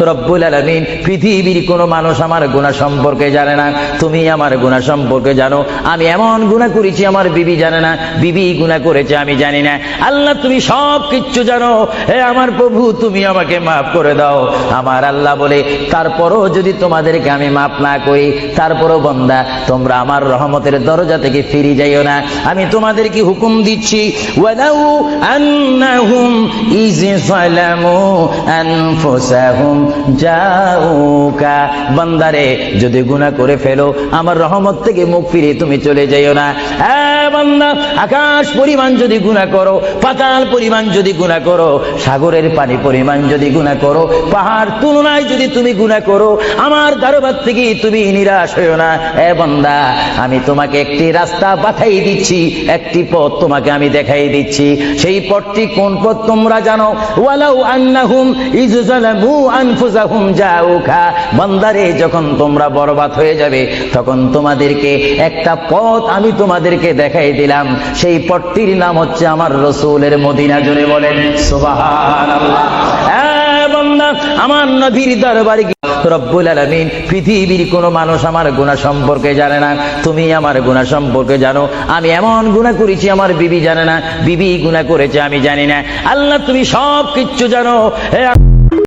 রব্বুল আলামিন পৃথিবীর কোনো মানুষ আমার গুনাহ সম্পর্কে জানে না, তুমি আমার গুনাহ সম্পর্কে জানো। আমি এমন গুনাহ করেছি আমার বিবি জানে না, বিবি গুনাহ করেছে আমি জানি না। আল্লাহ তুমি সব কিচ্ছু জানো, হে আমার প্রভু তুমি আমাকে মাফ করে দাও। আমার আল্লাহ বলে তারপরও যদি তোমাদেরকে আমি মাফ না করি, তারপরও বান্দা তোমরা আমার রহমতের দরজা থেকে ফিরে যাইও না। আমি তোমাদেরকে হুকুম দিচ্ছি, ওয়ালাউ আন্নাহুম ইয যালামু আনফুসাহুম জাউকা, বান্দারে যদি গুনাহ করে ফেলো আমার রহমত থেকে মুখ ফিরে তুমি চলে যাইও না। বান্দা আকাশ পরিমাণ যদি গুনাহ করো, পাতাল পরিমাণ যদি গুনাহ করো, সাগরের পানি পরিমাণ যদি গুনাহ করো, পাহাড় তুলনায় যদি তুমি গুনাহ করো, আমার দরবার থেকে তুমি নিরাশ হইও না। বান্দা আমি তোমাকে একটি রাস্তা পাঠাই দিচ্ছি, একটি পথ তোমাকে আমি দেখাই দিচ্ছি। সেই পথটি কোন পথ তোমরা জানো? ওয়ালাউ আন্নাহুম ইয যালামু আনফুসাহুম জাউকা, বান্দারে যখন তোমরা বরবাদ হয়ে যাবে তখন তোমাদেরকে একটা পথ আমি তোমাদেরকে দেখাই দিলাম, সেই পথটির নাম হচ্ছে আমার রাসূলের মদিনা। জোরে বলেন সুবহানাল্লাহ। বান্দা আমার নবীর দরবারে রব্বুল আলামিন পৃথিবীর কোনো মানুষ আমার গুনাহ সম্পর্কে জানে না, তুমি আমার গুনাহ সম্পর্কে জানো। আমি এমন গুনাহ করেছি আমার বিবি জানে না, বিবি গুনাহ করেছে আমি জানি না। আল্লাহ তুমি সব কিচ্ছু জানো, হে